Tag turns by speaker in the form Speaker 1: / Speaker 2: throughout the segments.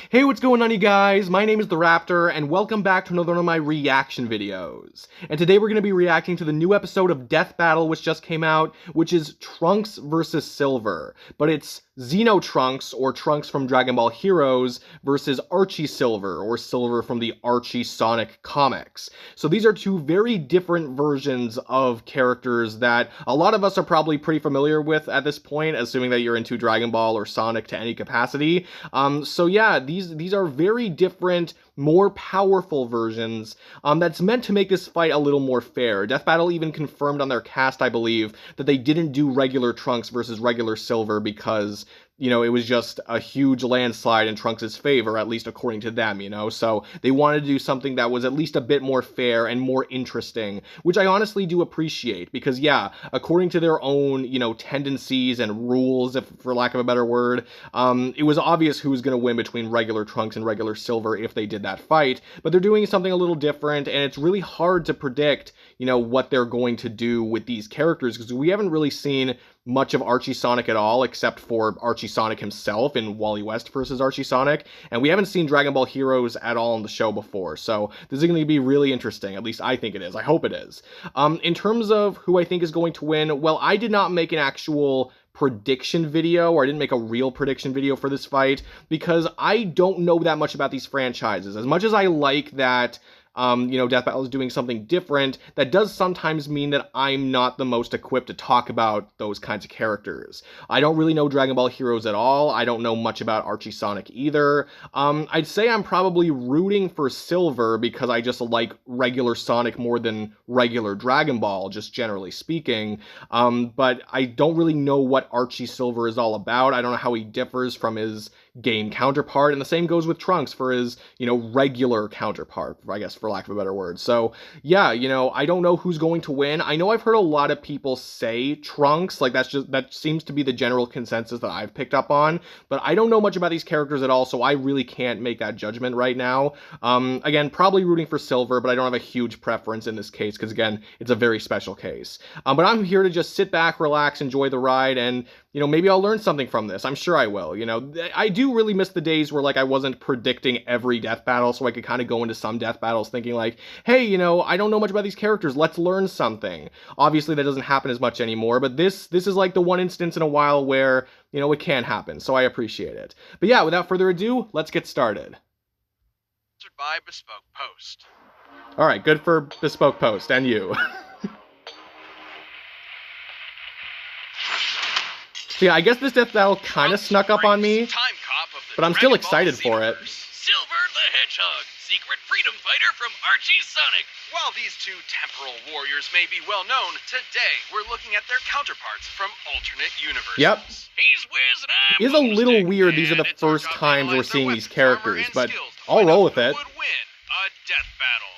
Speaker 1: Hey, what's going on, you guys? My name is the Raptor, and welcome back to another one of my reaction videos. And today we're going to be reacting to the new episode of Death Battle, which just came out, which is Trunks versus Silver. But it's Xeno Trunks, or Trunks from Dragon Ball Heroes, versus Archie Silver, or Silver from the Archie Sonic comics. So these are two very different versions of characters that a lot of us are probably pretty familiar with at this point, assuming that you're into Dragon Ball or Sonic to any capacity. So yeah, these are very different, more powerful versions that's meant to make this fight a little more fair. Death Battle even confirmed on their cast, I believe, that they didn't do regular Trunks versus regular Silver because, you know, it was just a huge landslide in Trunks' favor, at least according to them, you know? So they wanted to do something that was at least a bit more fair and more interesting, which I honestly do appreciate, because yeah, according to their own, you know, tendencies and rules, if for lack of a better word, it was obvious who was going to win between regular Trunks and regular Silver if they did that fight, but they're doing something a little different, and it's really hard to predict, you know, what they're going to do with these characters, because we haven't really seen much of Archie Sonic at all, except for Archie Sonic himself in Wally West versus Archie Sonic, and we haven't seen Dragon Ball Heroes at all on the show before, so this is going to be really interesting. At least I think it is. I hope it is. In terms of who I think is going to win, well, I did not make an actual prediction video, or I didn't make a real prediction video for this fight, because I don't know that much about these franchises. As much as I like that, you know, Death Battle is doing something different, that does sometimes mean that I'm not the most equipped to talk about those kinds of characters. I don't really know Dragon Ball Heroes at all. I don't know much about Archie Sonic either. I'd say I'm probably rooting for Silver because I just like regular Sonic more than regular Dragon Ball, just generally speaking. But I don't really know what Archie Silver is all about. I don't know how he differs from his game counterpart, and the same goes with Trunks for his, you know, regular counterpart, I guess, for lack of a better word. So yeah, you know, I don't know who's going to win. I know I've heard a lot of people say Trunks, like that seems to be the general consensus that I've picked up on, but I don't know much about these characters at all, so I really can't make that judgment right now. Again, probably rooting for Silver, but I don't have a huge preference in this case, because again, it's a very special case. But I'm here to just sit back, relax, enjoy the ride, and, you know, maybe I'll learn something from this. I'm sure I will. You know, I do really miss the days where, like, I wasn't predicting every death battle, so I could kind of go into some death battles thinking like, hey, you know, I don't know much about these characters, let's learn something. Obviously that doesn't happen as much anymore, but this is like the one instance in a while where, you know, it can happen, so I appreciate it. But yeah, without further ado, let's get started.
Speaker 2: By Bespoke Post.
Speaker 1: Alright, good for Bespoke Post, and you. So yeah, I guess this death battle kind of snuck up on me, but I'm still excited for it.
Speaker 2: Silver the Hedgehog, secret freedom fighter from Archie Sonic. While these two temporal warriors may be well known, today we're looking at their counterparts from alternate universes.
Speaker 1: Yep.
Speaker 2: He's Wiz and I'm
Speaker 1: It is a little weird these are the first times we're seeing these characters, but I'll roll with it.
Speaker 2: Would win a death battle.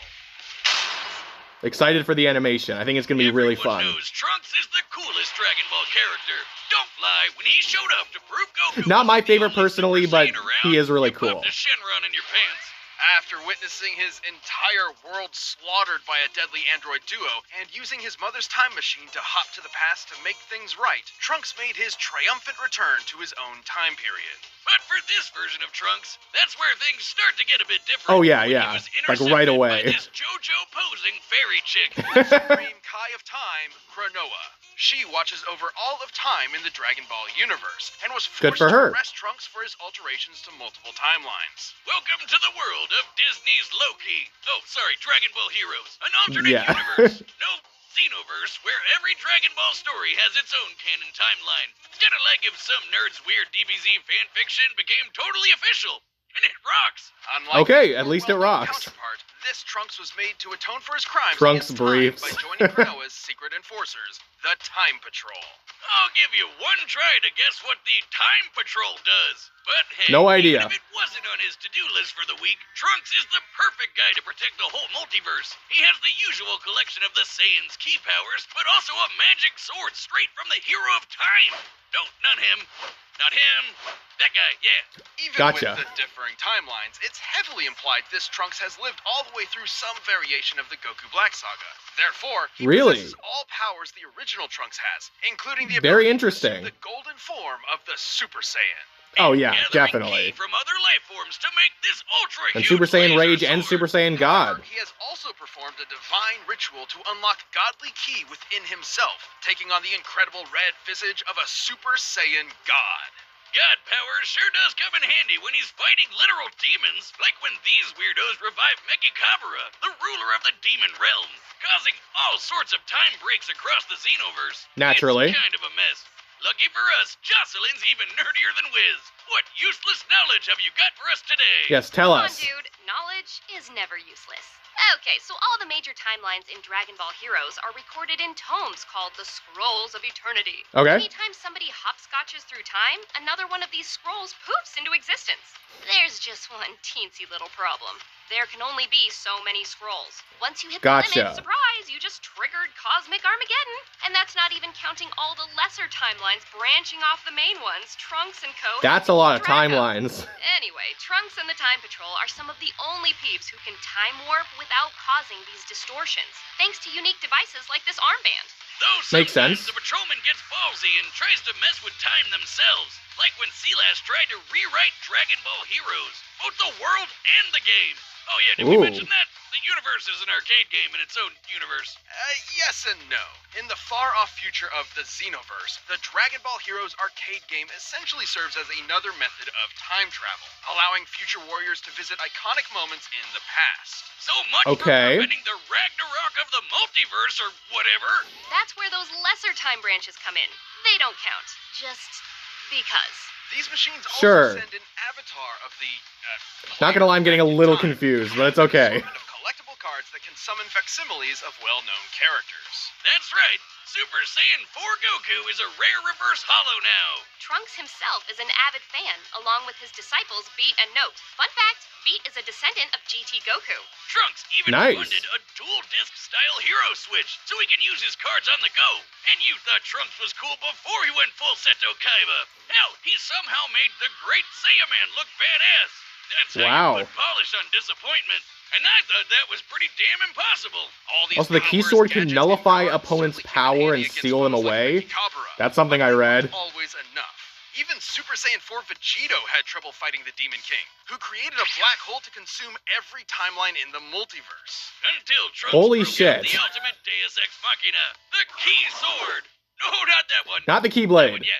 Speaker 1: Excited for the animation. I think it's going to be really fun.
Speaker 2: Knows Trunks is the coolest Dragon Ball character. Don't lie, when he showed up to prove Goku
Speaker 1: Not my favorite personally, but he is really cool.
Speaker 2: The Shenron in your pants. After witnessing his entire world slaughtered by a deadly android duo, and using his mother's time machine to hop to the past to make things right, Trunks made his triumphant return to his own time period. But for this version of Trunks, that's where things start to get a bit different.
Speaker 1: Oh yeah, yeah, like right away.
Speaker 2: By this JoJo posing fairy chick, the Supreme Kai of Time, Cronoa. She watches over all of time in the Dragon Ball universe, and was forced to arrest Trunks for his alterations to multiple timelines. Welcome to the world of Disney's Loki. Oh, sorry, Dragon Ball Heroes. An alternate universe. No, Xenoverse, where every Dragon Ball story has its own canon timeline. Kinda like if some nerd's weird DBZ fanfiction became totally official. And it rocks. Unlike
Speaker 1: okay, at least it rocks.
Speaker 2: This Trunks was made to atone for his crimes
Speaker 1: Trunks briefs
Speaker 2: by joining Cronoa's secret enforcers, the Time Patrol. I'll give you one try to guess what the Time Patrol does. But hey,
Speaker 1: no idea.
Speaker 2: Even if it wasn't on his to-do list for the week, Trunks is the perfect guy to protect the whole multiverse. He has the usual collection of the Saiyan's key powers, but also a magic sword straight from the hero of time. No, not him. Not him. That guy, yeah. Even with the differing timelines, it's heavily implied this Trunks has lived all the way through some variation of the Goku Black Saga. Therefore, he possesses all powers the original Trunks has, including the ability to assume the golden form of the Super Saiyan.
Speaker 1: Oh yeah, definitely.
Speaker 2: From other life forms to make this ultra
Speaker 1: and Super Saiyan Rage and Super Saiyan God.
Speaker 2: He has also performed a divine ritual to unlock godly ki within himself, taking on the incredible red visage of a Super Saiyan God. God power sure does come in handy when he's fighting literal demons, like when these weirdos revive Mechikabura, the ruler of the demon realm, causing all sorts of time breaks across the Xenoverse.
Speaker 1: Naturally.
Speaker 2: It's kind of a mess. Lucky for us, Jocelyn's even nerdier than Wiz. What useless knowledge have you got for us today?
Speaker 1: Yes, tell us.
Speaker 3: Come on, dude. Knowledge is never useless. Okay, so all the major timelines in Dragon Ball Heroes are recorded in tomes called the Scrolls of Eternity.
Speaker 1: Okay.
Speaker 3: Anytime somebody hopscotches through time, another one of these scrolls poofs into existence. There's just one teensy little problem. There can only be so many scrolls. Once you hit the limit, surprise, you just triggered Cosmic Armageddon. And that's not even counting all the lesser timelines branching off the main ones, Trunks and Co.
Speaker 1: That's a lot of timelines.
Speaker 3: Anyway, Trunks and the Time Patrol are some of the only peeps who can time warp without causing these distortions, thanks to unique devices like this armband.
Speaker 2: Though
Speaker 1: makes sense.
Speaker 2: The patrolman gets ballsy and tries to mess with time themselves, like when Silas tried to rewrite Dragon Ball Heroes, both the world and the game. Oh yeah, did we mention that? The Universe is an arcade game in its own universe. Yes and no. In the far-off future of the Xenoverse, the Dragon Ball Heroes arcade game essentially serves as another method of time travel, allowing future warriors to visit iconic moments in the past. So much for preventing the Ragnarok of the multiverse or whatever.
Speaker 3: That's where those lesser time branches come in. They don't count. Just because.
Speaker 2: These machines also send an avatar of the...
Speaker 1: Not gonna lie, I'm getting a little confused, but it's okay.
Speaker 2: ...of collectible cards that can summon facsimiles of well-known characters. That's right. Super Saiyan 4 Goku is a rare reverse holo now.
Speaker 3: Trunks himself is an avid fan, along with his disciples Beat and Note. Fun fact, Beat is a descendant of GT Goku.
Speaker 2: Trunks even funded a dual-disc-style hero switch, so he can use his cards on the go. And you thought Trunks was cool before he went full Seto Kaiba. Hell, he somehow made the Great Saiyaman look badass. That's how you put polish on disappointment. And I thought that was pretty damn impossible.
Speaker 1: Also, the key sword can nullify opponents' power and seal them away. That's something I read.
Speaker 2: Always enough. Even Super Saiyan 4 Vegito had trouble fighting the Demon King, who created a black hole to consume every timeline in the multiverse. Until Trunks broke the ultimate Deus Ex Machina, the Key Sword. No, not that one.
Speaker 1: Not the Keyblade.
Speaker 2: Yeah.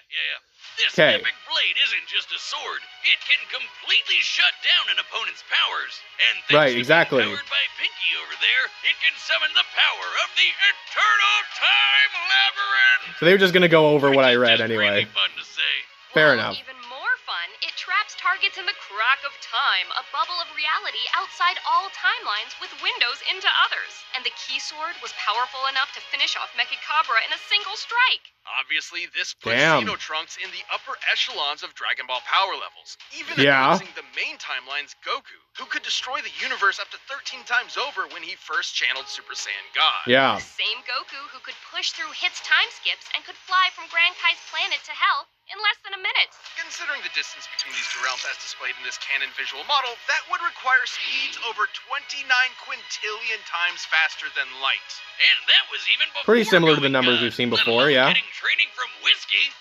Speaker 2: This epic blade isn't just a sword. It can completely shut down an opponent's powers. And thanks to being powered by Pinky over there, it can summon the power of the Eternal Time Labyrinth.
Speaker 1: So they were just gonna go over what I read anyway.
Speaker 2: Really fun to say.
Speaker 1: Fair enough.
Speaker 3: Even more fun, it traps targets in the crack of time, a bubble of reality outside all timelines with windows into others. And the Key Sword was powerful enough to finish off Mechikabura in a single strike.
Speaker 2: Obviously, this puts Xeno Trunks in the upper echelons of Dragon Ball power levels, even eclipsing the main timeline's Goku, who could destroy the universe up to 13 times over when he first channeled Super Saiyan God.
Speaker 3: The same Goku who could push through Hit's time skips and could fly from Grand Kai's planet to Hell in less than a minute.
Speaker 2: Considering the distance between these two realms as displayed in this canon visual model, that would require speeds over 29 quintillion times faster than light. And that was even before
Speaker 1: pretty similar to the numbers we've seen before,
Speaker 2: getting training from Whiskey.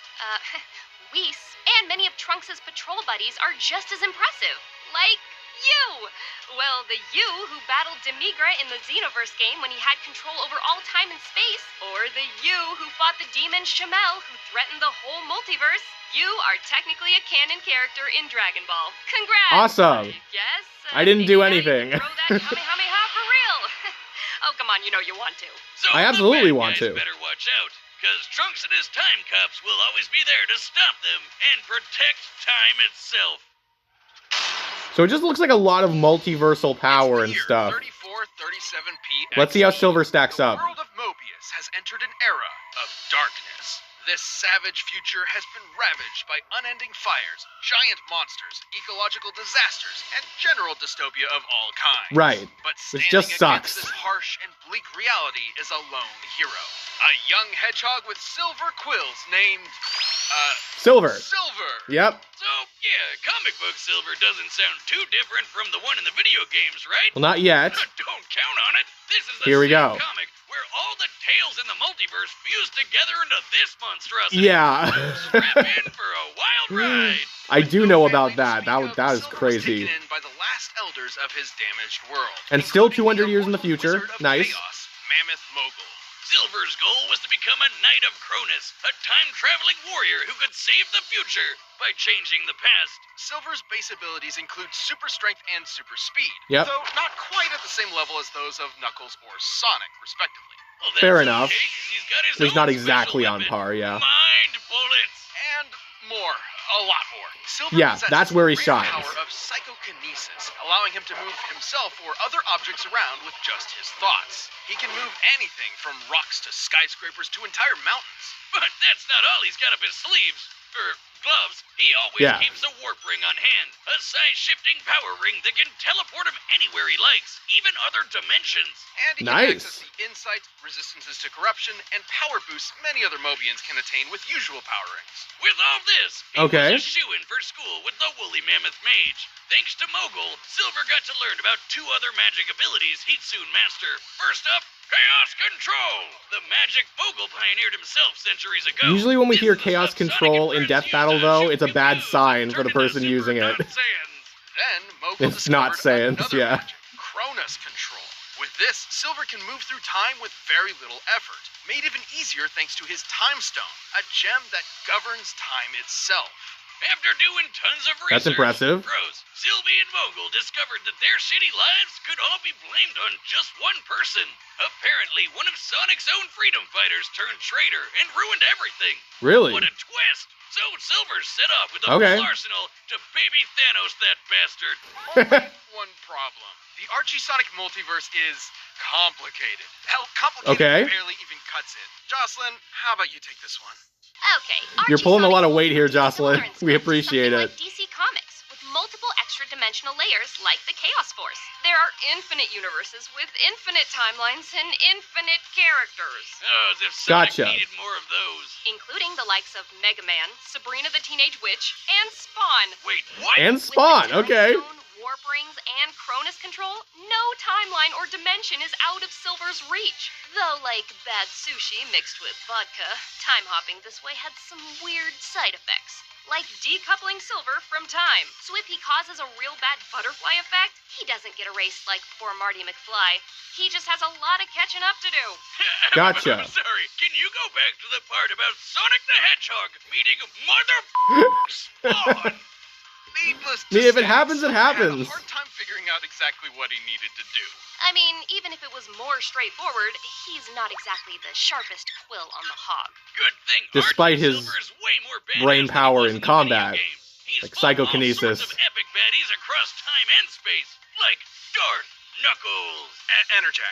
Speaker 3: Whis and many of Trunks' patrol buddies are just as impressive. Like you! Well, the you who battled Demigra in the Xenoverse game when he had control over all time and space, or the you who fought the demon Shamel who threatened the whole multiverse. You are technically a canon character in Dragon Ball. Congrats!
Speaker 1: Awesome!
Speaker 3: Yes.
Speaker 1: I didn't do anything.
Speaker 3: Throw that Kamehameha for real. Oh, come on, you know you want to.
Speaker 2: So
Speaker 1: I absolutely want to.
Speaker 2: Better watch out, because Trunks and his time cops will always be there to stop them and protect time itself.
Speaker 1: So it just looks like a lot of multiversal power and stuff.
Speaker 2: 3437P.
Speaker 1: Let's see how Silver stacks up.
Speaker 2: The world of Mobius has entered an era of darkness. This savage future has been ravaged by unending fires, giant monsters, ecological disasters, and general dystopia of all kinds.
Speaker 1: Right.
Speaker 2: But
Speaker 1: which just sucks.
Speaker 2: This harsh and bleak reality is a lone hero. A young hedgehog with silver quills named...
Speaker 1: Silver. Yep.
Speaker 2: So, yeah, comic book Silver doesn't sound too different from the one in the video games, right?
Speaker 1: Well, not yet.
Speaker 2: Don't count on it. This is the
Speaker 1: Here we
Speaker 2: same
Speaker 1: go.
Speaker 2: comic where all the tails in the multiverse fused together into this monstrosity.
Speaker 1: Yeah.
Speaker 2: Strap in for a wild ride.
Speaker 1: I do know about that. That is crazy.
Speaker 2: Taken in by the last elders of his damaged world.
Speaker 1: And still 200 years in the future. Nice.
Speaker 2: Chaos, Mammoth Mogul. Silver's goal was to become a Knight of Cronus, a time-traveling warrior who could save the future by changing the past. Silver's base abilities include super strength and super speed,
Speaker 1: Yep.
Speaker 2: though not quite at the same level as those of Knuckles or Sonic, respectively. Well,
Speaker 1: Fair enough.
Speaker 2: Okay, 'cause he's got his
Speaker 1: He's
Speaker 2: own
Speaker 1: not exactly
Speaker 2: special
Speaker 1: on
Speaker 2: weapon,
Speaker 1: par, yeah.
Speaker 2: Mind bullets. And more. A lot more. Silver
Speaker 1: Yeah,
Speaker 2: possesses
Speaker 1: that's where he
Speaker 2: the
Speaker 1: shines.
Speaker 2: power of psychokinesis, allowing him to move himself or other objects around with just his thoughts. He can move anything from rocks to skyscrapers to entire mountains. But that's not all he's got up his sleeves. Gloves. He always keeps a warp ring on hand. A size-shifting power ring that can teleport him anywhere he likes, even other dimensions. And he can access the insight, resistances to corruption, and power boosts many other Mobians can attain with usual power rings. With all this, he was a shoo-in for school with the Woolly Mammoth Mage. Thanks to Mogul, Silver got to learn about 2 other magic abilities he'd soon master. First up, Chaos Control! The magic Mogul pioneered himself centuries ago.
Speaker 1: Usually when we hear Chaos Control in Death Battle, though, it's a bad sign for the person using it.
Speaker 2: Then Mogul
Speaker 1: It's not Saiyans, yeah.
Speaker 2: Magic, Cronus Control. With this, Silver can move through time with very little effort, made even easier thanks to his Time Stone, a gem that governs time itself. After doing tons of research,
Speaker 1: That's impressive.
Speaker 2: Rose, Sylvie, and Mogul discovered that their shitty lives could all be blamed on just one person. Apparently, one of Sonic's own freedom fighters turned traitor and ruined everything.
Speaker 1: Really?
Speaker 2: What a twist! So Silver set off with a full arsenal to baby Thanos that bastard. Only one problem. The Archie Sonic multiverse is complicated. Hell, complicated barely even cuts it. Jocelyn, how about you take this one?
Speaker 3: Okay.
Speaker 1: You're pulling a lot of weight here, Jocelyn. We appreciate it.
Speaker 3: Like DC Comics, with multiple extra-dimensional layers like the Chaos Force. There are infinite universes with infinite timelines and infinite characters.
Speaker 2: Oh, as if Sonic needed more of those.
Speaker 3: Including the likes of Mega Man, Sabrina the Teenage Witch, and Spawn.
Speaker 2: Wait, what?
Speaker 1: And Spawn, okay.
Speaker 3: Warp rings and Cronus control, no timeline or dimension is out of Silver's reach. Though, like bad sushi mixed with vodka, time hopping this way had some weird side effects. Like decoupling Silver from time. So if he causes a real bad butterfly effect, he doesn't get erased like poor Marty McFly. He just has a lot of catching up to do.
Speaker 1: Gotcha.
Speaker 2: I'm sorry, can you go back to the part about Sonic the Hedgehog meeting Mother Spawn? Needless to
Speaker 1: if it
Speaker 2: say,
Speaker 1: happens, it happens.
Speaker 2: Had a hard time figuring out exactly what he needed to do.
Speaker 3: I mean, even if it was more straightforward, he's not exactly the sharpest quill on the hog.
Speaker 2: Good thing.
Speaker 1: Despite his brain power in combat, like psychokinesis.
Speaker 2: Of epic baddies across time and space, like Darth, Knuckles,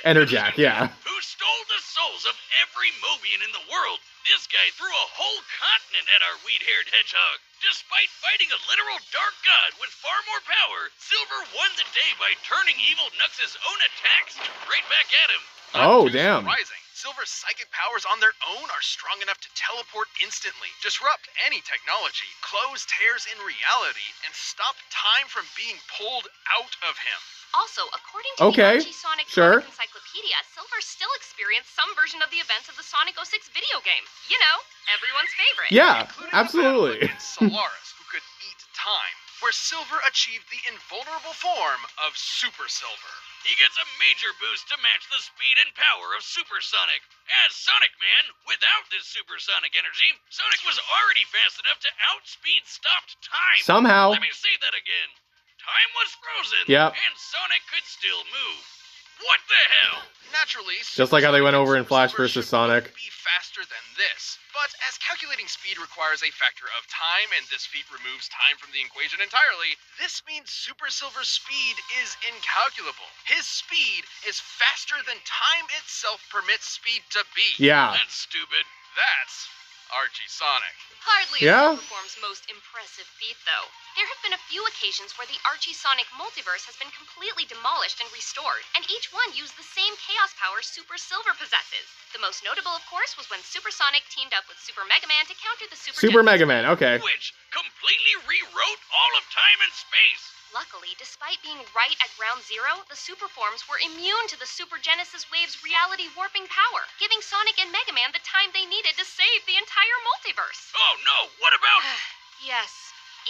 Speaker 1: Enerjack, yeah.
Speaker 2: Who stole the souls of every Mobian in the world. This guy threw a whole continent at our weed-haired hedgehog. Despite fighting a literal dark god with far more power, Silver won the day by turning evil Knux's own attacks right back at him.
Speaker 1: Oh, damn.
Speaker 2: Surprising. Silver's psychic powers on their own are strong enough to teleport instantly, disrupt any technology, close tears in reality, and stop time from being pulled out of him.
Speaker 3: Also, according to the Archie Sonic Comic Encyclopedia, Silver still experienced some version of the events of the Sonic 06 video game. You know, everyone's favorite.
Speaker 1: Yeah, absolutely.
Speaker 2: Solaris, who could eat time, where Silver achieved the invulnerable form of Super Silver. He gets a major boost to match the speed and power of Super Sonic. As Sonic Man, without this supersonic energy, Sonic was already fast enough to outspeed stopped time.
Speaker 1: Somehow.
Speaker 2: Let me say that again. Time was frozen, and Sonic could still move. What the hell? Naturally,
Speaker 1: just like how they went over in Flash vs. Sonic.
Speaker 2: Be faster than this, but as calculating speed requires a factor of time, and this feat removes time from the equation entirely, this means Super Silver's speed is incalculable. His speed is faster than time itself permits speed to be.
Speaker 1: Yeah.
Speaker 2: That's stupid. That's Archie Sonic.
Speaker 3: Hardly Silverform's most impressive feat, though. There have been a few occasions where the Archie Sonic multiverse has been completely demolished and restored, and each one used the same chaos power Super Silver possesses. The most notable, of course, was when Super Sonic teamed up with Super Mega Man to counter the
Speaker 1: Super Mega Man, okay.
Speaker 2: Which completely rewrote all of time and space.
Speaker 3: Luckily, despite being right at ground zero, the super forms were immune to the Super Genesis Wave's reality warping power, giving Sonic and Mega Man the time they needed to save the entire multiverse.
Speaker 2: Oh no, what about...
Speaker 3: Yes,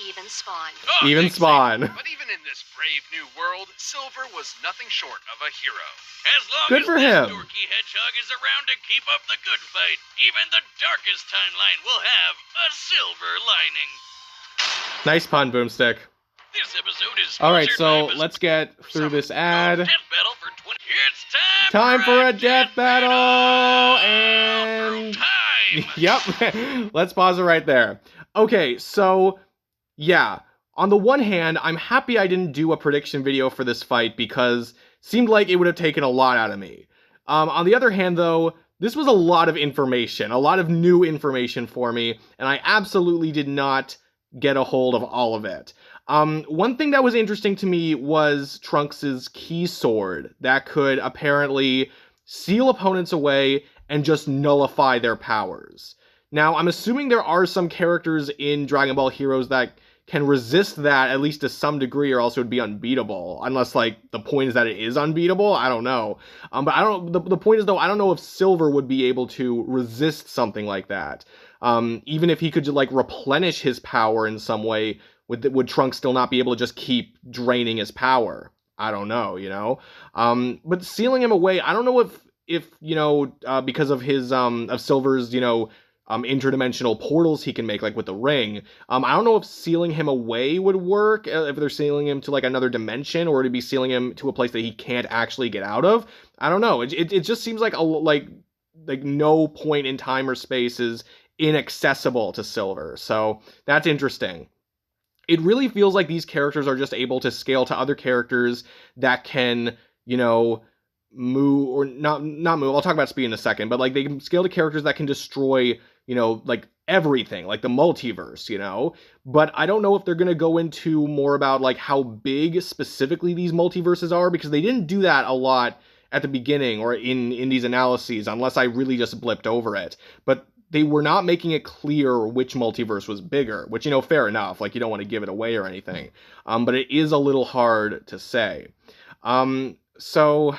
Speaker 3: even Spawn.
Speaker 2: Oh,
Speaker 1: Even
Speaker 2: thanks,
Speaker 1: Spawn.
Speaker 2: But even in this brave new world, Silver was nothing short of a hero. As long
Speaker 1: Good
Speaker 2: as
Speaker 1: for
Speaker 2: this
Speaker 1: him.
Speaker 2: dorky hedgehog is around to keep up the good fight, even the darkest timeline will have a silver lining.
Speaker 1: Nice pun, Boomstick.
Speaker 2: This episode is
Speaker 1: Alright,
Speaker 2: sponsored
Speaker 1: so
Speaker 2: by
Speaker 1: let's get through this ad.
Speaker 2: Death Battle for 20... It's
Speaker 1: Time for a death battle! And...
Speaker 2: Time!
Speaker 1: Yep, let's pause it right there. Okay, so, yeah. On the one hand, I'm happy I didn't do a prediction video for this fight because it seemed like it would have taken a lot out of me. On the other hand, though, this was a lot of information, a lot of new information for me, and I absolutely did not get a hold of all of it. One thing that was interesting to me was Trunks' key sword that could apparently seal opponents away and just nullify their powers. Now, I'm assuming there are some characters in Dragon Ball Heroes that can resist that at least to some degree, or else it would be unbeatable. Unless, like, the point is that it is unbeatable? I don't know. But I don't. The point is, though, I don't know if Silver would be able to resist something like that. Even if he could, like, replenish his power in some way, would Trunks still not be able to just keep draining his power? I don't know, you know? But sealing him away, I don't know if you know, because of his, of Silver's, you know, interdimensional portals he can make, like with the ring. I don't know if sealing him away would work, if they're sealing him to like another dimension, or to be sealing him to a place that he can't actually get out of. I don't know. It just seems like like no point in time or space is inaccessible to Silver. So that's interesting. It really feels like these characters are just able to scale to other characters that can, you know, move, or not move. I'll talk about speed in a second, but like they can scale to characters that can destroy, you know, like everything, like the multiverse, you know. But I don't know if they're going to go into more about like how big specifically these multiverses are, because they didn't do that a lot at the beginning or in these analyses, unless I really just blipped over it. But they were not making it clear which multiverse was bigger, which, you know, fair enough. Like, you don't want to give it away or anything. But it is a little hard to say. So,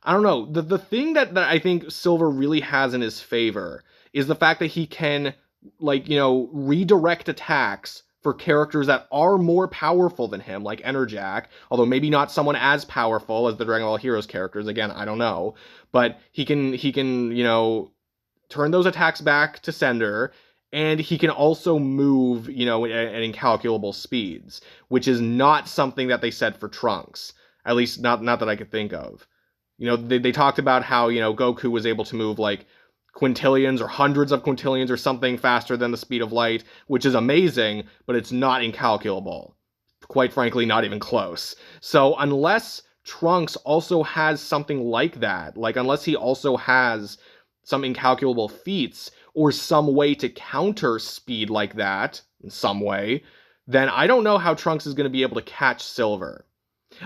Speaker 1: I don't know. The thing that I think Silver really has in his favor is the fact that he can, like, you know, redirect attacks for characters that are more powerful than him, like Enerjack, although maybe not someone as powerful as the Dragon Ball Heroes characters. Again, I don't know. But he can, you know, turn those attacks back to sender, and he can also move, you know, at incalculable speeds, which is not something that they said for Trunks. At least not that I could think of. You know, they talked about how, you know, Goku was able to move like quintillions or hundreds of quintillions or something faster than the speed of light, which is amazing, but it's not incalculable. Quite frankly, not even close. So unless Trunks also has something like that, like unless he also has some incalculable feats, or some way to counter speed like that, in some way, then I don't know how Trunks is going to be able to catch Silver.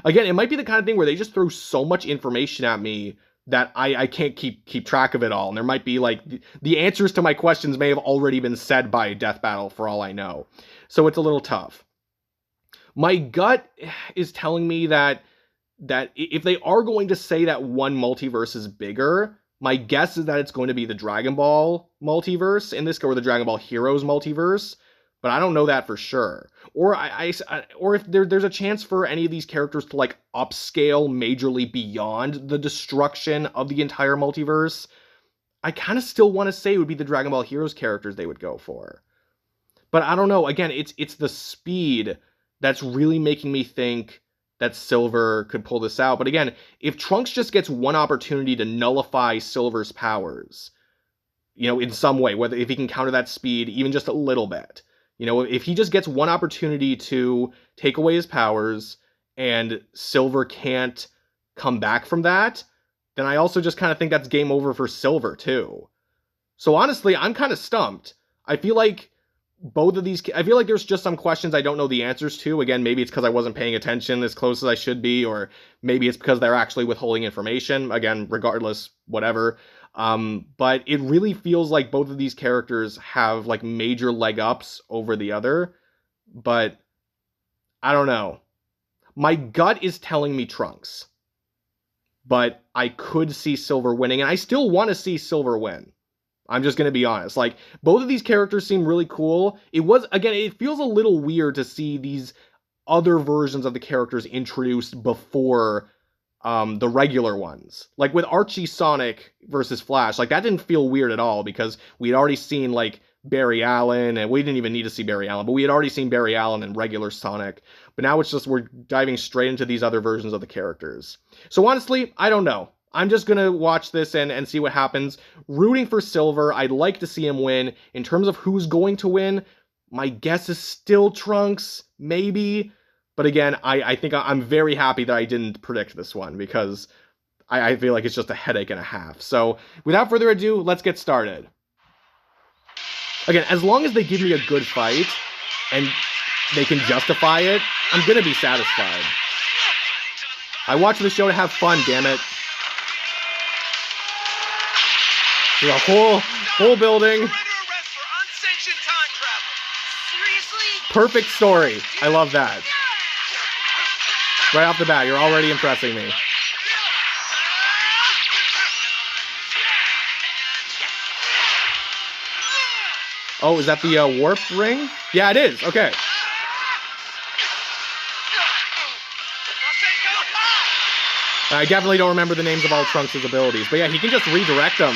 Speaker 1: Again, it might be the kind of thing where they just throw so much information at me that I can't keep track of it all. And there might be, like, the answers to my questions may have already been said by Death Battle, for all I know. So it's a little tough. My gut is telling me that if they are going to say that one multiverse is bigger, my guess is that it's going to be the Dragon Ball multiverse in this, or the Dragon Ball Heroes multiverse, but I don't know that for sure. Or or if there's a chance for any of these characters to like upscale majorly beyond the destruction of the entire multiverse, I kind of still want to say it would be the Dragon Ball Heroes characters they would go for. But I don't know. Again, it's the speed that's really making me think that Silver could pull this out. But again, if Trunks just gets one opportunity to nullify Silver's powers, you know, in some way, whether if he can counter that speed even just a little bit, you know, if he just gets one opportunity to take away his powers and Silver can't come back from that, then I also just kind of think that's game over for Silver too. So honestly, I'm kind of stumped. I feel like there's just some questions I don't know the answers to. Again, maybe it's because I wasn't paying attention as close as I should be, or maybe it's because they're actually withholding information. Again, regardless, whatever. But it really feels like both of these characters have like major leg ups over the other. But I don't know. My gut is telling me Trunks. But I could see Silver winning, and I still want to see Silver win. I'm just going to be honest. Like, both of these characters seem really cool. It feels a little weird to see these other versions of the characters introduced before the regular ones. Like, with Archie Sonic versus Flash, like, that didn't feel weird at all, because we'd already seen, like, Barry Allen, and we didn't even need to see Barry Allen, but we had already seen Barry Allen in regular Sonic. But now it's just we're diving straight into these other versions of the characters. So honestly, I don't know. I'm just going to watch this and see what happens. Rooting for Silver. I'd like to see him win. In terms of who's going to win, my guess is still Trunks, maybe. But again, I think I'm very happy that I didn't predict this one, because I feel like it's just a headache and a half. So without further ado, let's get started. Again, as long as they give me a good fight, and they can justify it, I'm gonna be satisfied. I watch the show to have fun, damn it. There's a whole building. Perfect story. I love that. Right off the bat, you're already impressing me. Oh, is that the warp ring? Yeah, it is. Okay. I definitely don't remember the names of all Trunks' abilities, but yeah, he can just redirect them.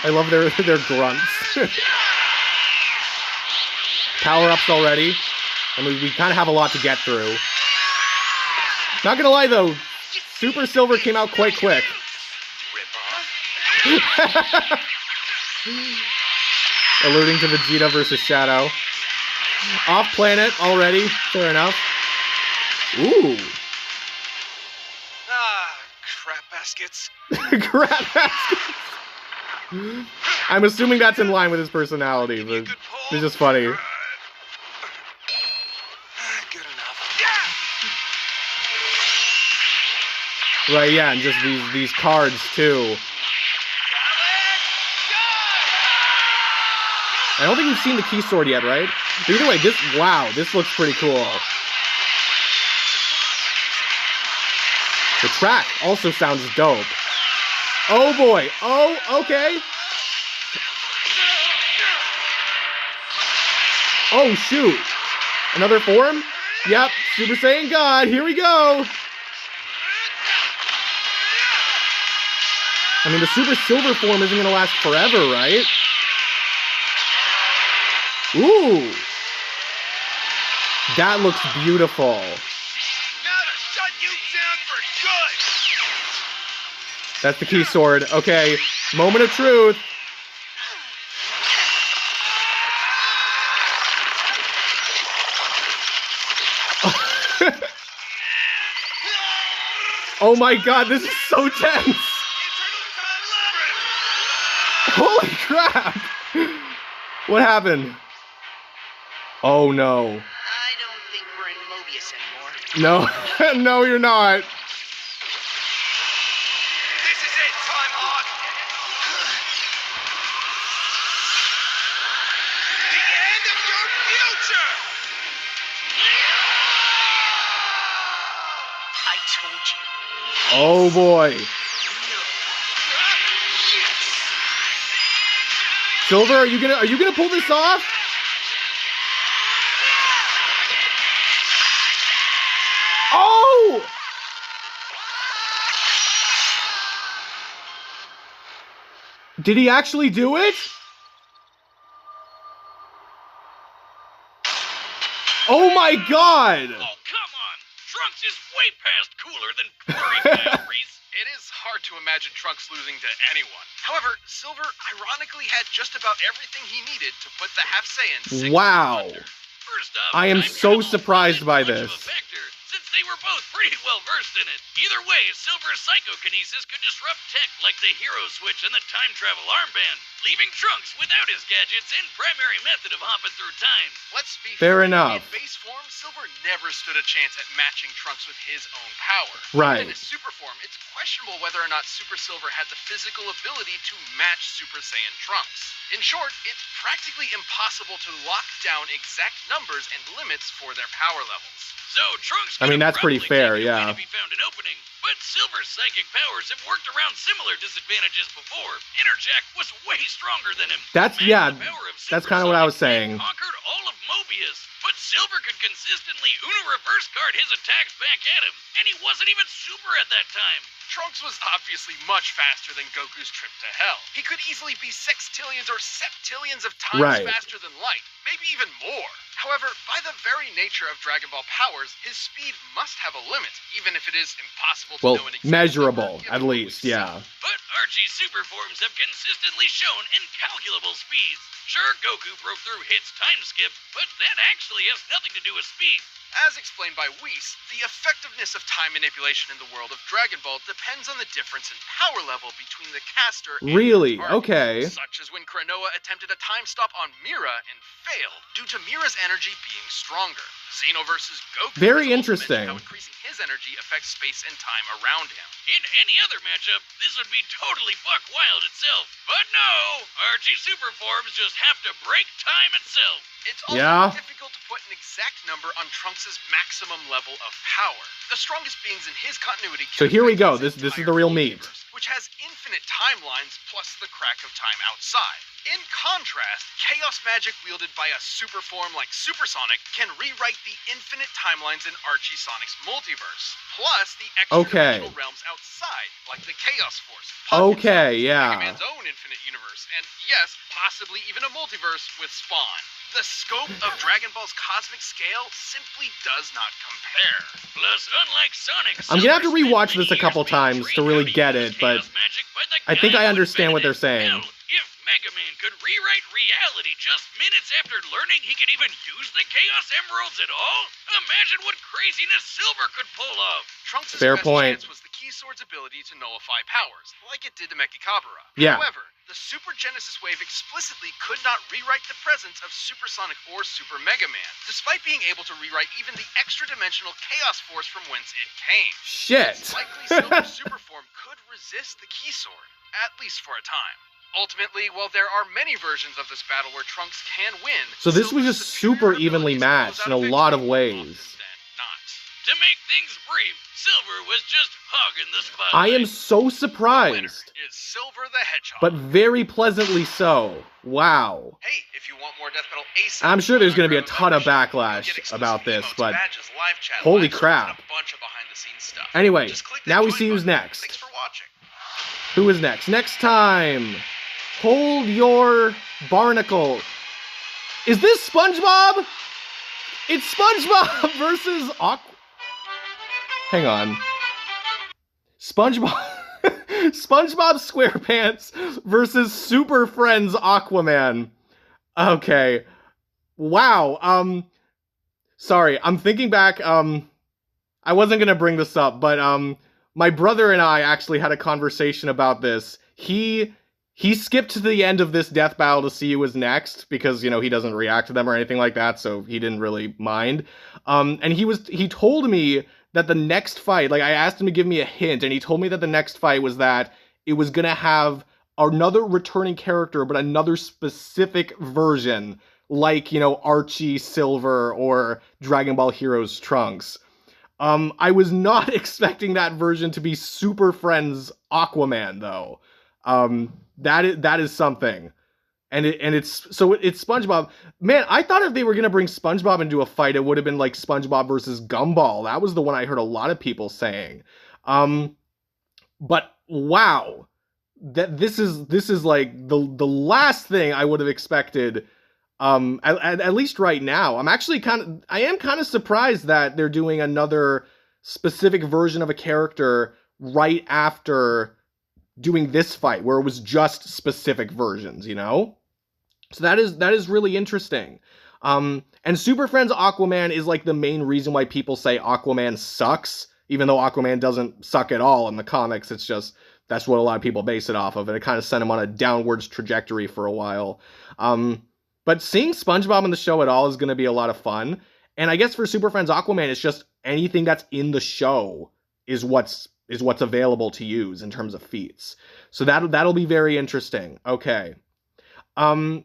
Speaker 1: I love their grunts. Power-ups already. I mean, we kind of have a lot to get through. Not gonna lie, though, Super Silver came out quite quick. Alluding to the Xeno versus Shadow. Off planet already. Fair enough. Ooh.
Speaker 2: Crap baskets.
Speaker 1: Crap baskets. I'm assuming that's in line with his personality, but it's just funny.
Speaker 2: Good enough.
Speaker 1: Right, yeah, and just these cards too. I don't think we've seen the key sword yet, right? But either way, this looks pretty cool. The track also sounds dope. Oh boy. Oh, okay. Oh shoot. Another form? Yep, Super Saiyan God. Here we go. I mean, the Super Silver form isn't gonna last forever, right? Ooh. That looks beautiful.
Speaker 2: Now to shut you down for good.
Speaker 1: That's the key sword. Okay, moment of truth. Oh my god, this is so tense. Holy crap. What happened? Oh no.
Speaker 4: I don't think we're in Mobius anymore.
Speaker 1: No, no, you're not.
Speaker 2: This is it, Time Hawk. The end of your future.
Speaker 4: I told you.
Speaker 1: Oh boy. Silver, are you gonna pull this off? Oh! Did he actually do it? Oh my god!
Speaker 2: Oh, come on! Trunks is way past cooler than furry diaries. It is hard to imagine Trunks losing to anyone. However, Silver ironically had just about everything he needed to put the Half Saiyan 6
Speaker 1: Wow.
Speaker 2: under. First up,
Speaker 1: I am
Speaker 2: time
Speaker 1: so
Speaker 2: travel
Speaker 1: surprised by
Speaker 2: wasn't much
Speaker 1: this.
Speaker 2: of a factor, since they were both pretty well versed in it. Either way, Silver's psychokinesis could disrupt tech like the hero switch and the time travel armband, leaving Trunks without his gadgets and primary method of hopping through time. Let's be
Speaker 1: fair enough.
Speaker 2: In base form, Silver never stood a chance at matching Trunks with his own power.
Speaker 1: Right.
Speaker 2: In his super form, it's questionable whether or not Super Silver had the physical ability to match Super Saiyan Trunks. In short, it's practically impossible to lock down exact numbers and limits for their power levels. So Trunks
Speaker 1: that's pretty fair, yeah.
Speaker 2: If he found an opening, but Silver's psychic powers have worked around similar disadvantages before. Interjack was way stronger than him.
Speaker 1: That's kind of what I was saying.
Speaker 2: Conquered all of Mobius, but Silver could consistently Uno-reverse card his attacks back at him, and he wasn't even super at that time. Trunks was obviously much faster than Goku's trip to hell. He could easily be sextillions or septillions of times faster than light, maybe even more. However, by the very nature of Dragon Ball powers, his speed must have a limit, even if it is impossible to know an exact
Speaker 1: measurable,
Speaker 2: number,
Speaker 1: at least, yeah.
Speaker 2: But Archie's super forms have consistently shown incalculable speeds. Sure, Goku broke through Hit's time skip, but that actually has nothing to do with speed. As explained by Whis, the effectiveness of time manipulation in the world of Dragon Ball depends on the difference in power level between the caster and
Speaker 1: really?
Speaker 2: the target.
Speaker 1: Okay.
Speaker 2: Such as when Kranoa attempted a time stop on Mira and failed, due to Mira's energy being stronger. Xenoverse's Goku
Speaker 1: very
Speaker 2: has
Speaker 1: interesting.
Speaker 2: how increasing his energy affects space and time around him. In any other matchup, this would be totally buck wild itself. But no, Archie's super forms just have to break time itself. It's also difficult to put an exact number on Trunks' maximum level of power. The strongest beings in his continuity.
Speaker 1: So here we go. This is the real meat.
Speaker 2: Which has infinite timelines plus the crack of time outside. In contrast, chaos magic wielded by a super form like Super Sonic can rewrite the infinite timelines in Archie Sonic's multiverse, plus the extra-dimensional realms outside, like the Chaos Force, Mega Man's own infinite universe, and yes, possibly even a multiverse with Spawn. The scope of Dragon Ball's cosmic scale simply does not compare. Plus, unlike Sonic,
Speaker 1: I'm gonna have to rewatch this a couple times to really get it, but I think I understand what they're saying.
Speaker 2: If Mega Man could rewrite reality just minutes after learning he could even use the Chaos Emeralds at all, imagine what craziness Silver could pull off. Trunks' best chance was the Key Sword's ability to nullify powers, like it did to Mechikabura.
Speaker 1: Yeah.
Speaker 2: However, the Super Genesis Wave explicitly could not rewrite the presence of Super Sonic or Super Mega Man, despite being able to rewrite even the extra-dimensional Chaos Force from whence it came.
Speaker 1: Shit!
Speaker 2: It's likely Silver's super form could resist the Key Sword, at least for a time. Ultimately, while there are many versions of this battle where Trunks can win,
Speaker 1: so this was just super evenly matched in a lot of ways.
Speaker 2: To make things brief, Silver was just hogging the spotlight.
Speaker 1: I am so surprised.
Speaker 2: Is Silver the Hedgehog.
Speaker 1: But very pleasantly so. Wow.
Speaker 2: Hey, if you want more Death Battle ASAP,
Speaker 1: I'm sure there's going to be a ton of backlash about this, but holy crap. Anyway, now we see who's next.
Speaker 2: Thanks for watching.
Speaker 1: Who is next? Next time, hold your barnacle. Is this SpongeBob? It's SpongeBob versus Hang on. SpongeBob SquarePants versus Super Friends Aquaman. Okay. Wow. Sorry, I'm thinking back, I wasn't gonna bring this up, but my brother and I actually had a conversation about this. He skipped to the end of this death battle to see who was next because, you know, he doesn't react to them or anything like that, so he didn't really mind. And he told me that the next fight, like I asked him to give me a hint, and he told me that the next fight was that it was gonna have another returning character, but another specific version, like, you know, Archie Silver or Dragon Ball Heroes Trunks. I was not expecting that version to be Super Friends Aquaman, though. That is something. And it's SpongeBob. Man, I thought if they were gonna bring SpongeBob into a fight, it would have been like SpongeBob versus Gumball. That was the one I heard a lot of people saying. But wow, that this is like the last thing I would have expected. At least right now, I am kind of surprised that they're doing another specific version of a character right after doing this fight, where it was just specific versions, you know? So that is really interesting. And Super Friends Aquaman is like the main reason why people say Aquaman sucks, even though Aquaman doesn't suck at all in the comics. It's just, that's what a lot of people base it off of, and it kind of sent him on a downwards trajectory for a while. But seeing SpongeBob in the show at all is going to be a lot of fun. And I guess for Super Friends Aquaman, it's just anything that's in the show is what's available to use in terms of feats. So that'll be very interesting. Okay. I'll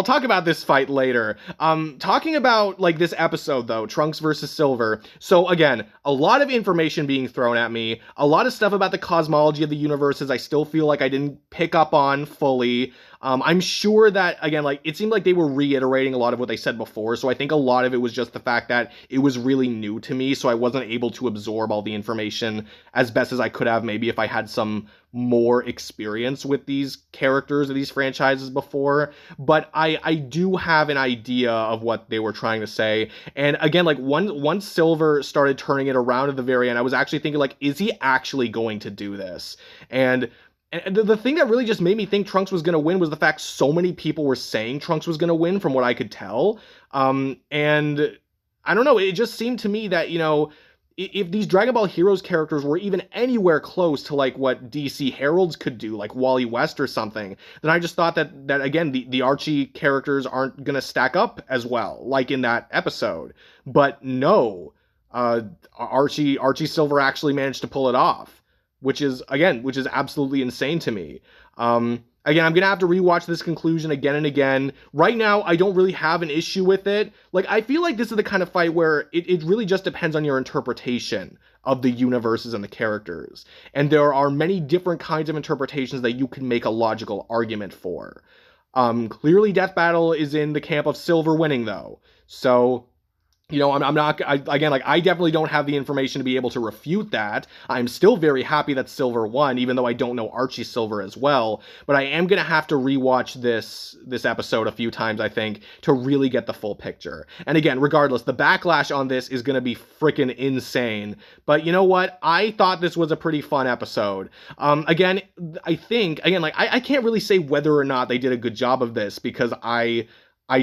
Speaker 1: talk about this fight later. Talking about, like, this episode, though, Trunks versus Silver. So, again, a lot of information being thrown at me. A lot of stuff about the cosmology of the universes I still feel like I didn't pick up on fully. I'm sure that, again, like, it seemed like they were reiterating a lot of what they said before, so I think a lot of it was just the fact that it was really new to me, so I wasn't able to absorb all the information as best as I could have, maybe if I had some more experience with these characters or these franchises before. But I do have an idea of what they were trying to say. And again, like, once Silver started turning it around at the very end, I was actually thinking, like, is he actually going to do this? And the thing that really just made me think Trunks was going to win was the fact so many people were saying Trunks was going to win from what I could tell. And I don't know, it just seemed to me that, you know, if these Dragon Ball Heroes characters were even anywhere close to, like, what DC Heralds could do, like Wally West or something, then I just thought that again, the Archie characters aren't going to stack up as well, like in that episode. But no, Archie Silver actually managed to pull it off. Which is absolutely insane to me. Again, I'm going to have to rewatch this conclusion again and again. Right now, I don't really have an issue with it. Like, I feel like this is the kind of fight where it really just depends on your interpretation of the universes and the characters. And there are many different kinds of interpretations that you can make a logical argument for. Clearly, Death Battle is in the camp of Silver winning, though. So, you know, I definitely don't have the information to be able to refute that. I'm still very happy that Silver won, even though I don't know Archie Silver as well. But I am going to have to rewatch this episode a few times, I think, to really get the full picture. And again, regardless, the backlash on this is going to be freaking insane. But you know what? I thought this was a pretty fun episode. Again, I can't really say whether or not they did a good job of this because I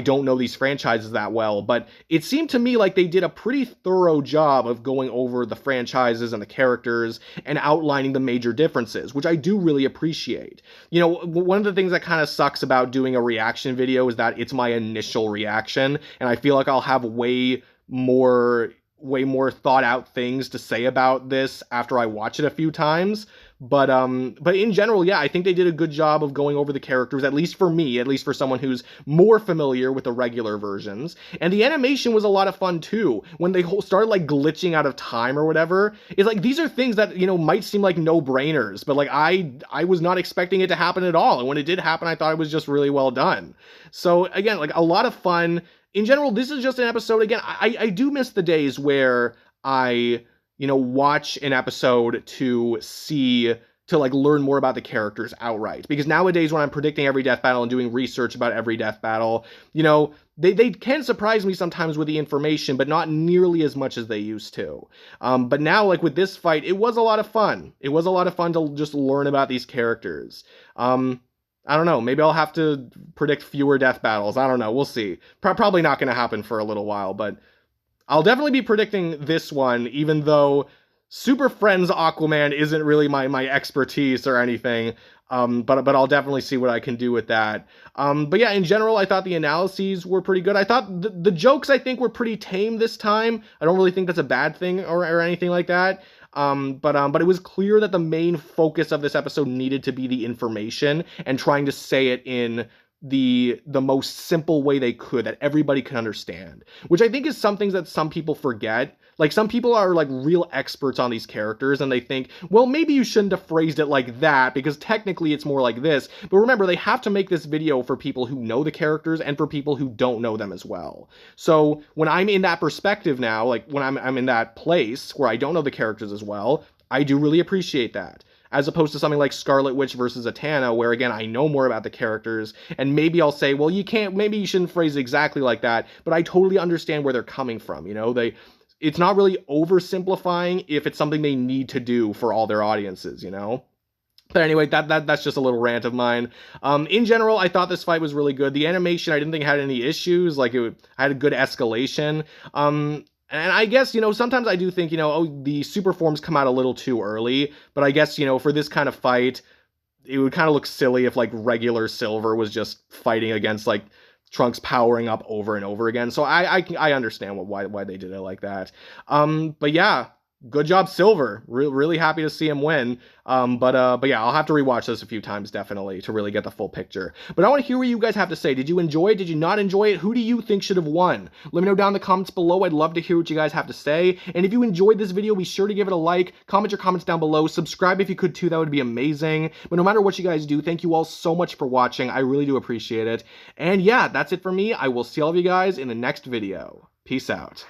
Speaker 1: don't know these franchises that well, but it seemed to me like they did a pretty thorough job of going over the franchises and the characters and outlining the major differences, which I do really appreciate. You know, one of the things that kind of sucks about doing a reaction video is that it's my initial reaction, and I feel like I'll have way more thought out things to say about this after I watch it a few times. But in general, yeah, I think they did a good job of going over the characters, at least for me, at least for someone who's more familiar with the regular versions. And the animation was a lot of fun too. When they started like glitching out of time or whatever, it's like, these are things that, you know, might seem like no-brainers, but like I was not expecting it to happen at all. And when it did happen, I thought it was just really well done. So again, like, a lot of fun. In general, this is just an episode. Again, I do miss the days where I, you know, watch an episode to like learn more about the characters outright. Because nowadays when I'm predicting every death battle and doing research about every death battle, you know, they can surprise me sometimes with the information, but not nearly as much as they used to. But now, like with this fight, it was a lot of fun. It was a lot of fun to just learn about these characters. I don't know, maybe I'll have to predict fewer death battles. I don't know, we'll see. Probably not going to happen for a little while, but I'll definitely be predicting this one, even though Super Friends Aquaman isn't really my expertise or anything. But I'll definitely see what I can do with that. But yeah, in general, I thought the analyses were pretty good. I thought the jokes, I think, were pretty tame this time. I don't really think that's a bad thing or anything like that. But it was clear that the main focus of this episode needed to be the information and trying to say it in the most simple way they could, that everybody could understand, which I think is something that some people forget. Like, some people are like real experts on these characters and they think, well, maybe you shouldn't have phrased it like that because technically it's more like this. But remember, they have to make this video for people who know the characters and for people who don't know them as well. So when I'm in that perspective now, like when I'm in that place where I don't know the characters as well, I do really appreciate that. As opposed to something like Scarlet Witch versus Zatanna, where again, I know more about the characters, and maybe I'll say, well, maybe you shouldn't phrase it exactly like that, but I totally understand where they're coming from, you know? It's not really oversimplifying if it's something they need to do for all their audiences, you know? But anyway, that's just a little rant of mine. In general, I thought this fight was really good. The animation, I didn't think had any issues. Like, had a good escalation. And I guess, you know, sometimes I do think, you know, oh, the super forms come out a little too early. But I guess, you know, for this kind of fight, it would kind of look silly if, like, regular Silver was just fighting against, like, Trunks powering up over and over again. So I understand why they did it like that. But yeah. Good job, Silver. Really happy to see him win. But yeah, I'll have to rewatch this a few times, definitely, to really get the full picture. But I want to hear what you guys have to say. Did you enjoy it? Did you not enjoy it? Who do you think should have won? Let me know down in the comments below. I'd love to hear what you guys have to say. And if you enjoyed this video, be sure to give it a like. Comment your comments down below. Subscribe if you could too. That would be amazing. But no matter what you guys do, thank you all so much for watching. I really do appreciate it. And yeah, that's it for me. I will see all of you guys in the next video. Peace out.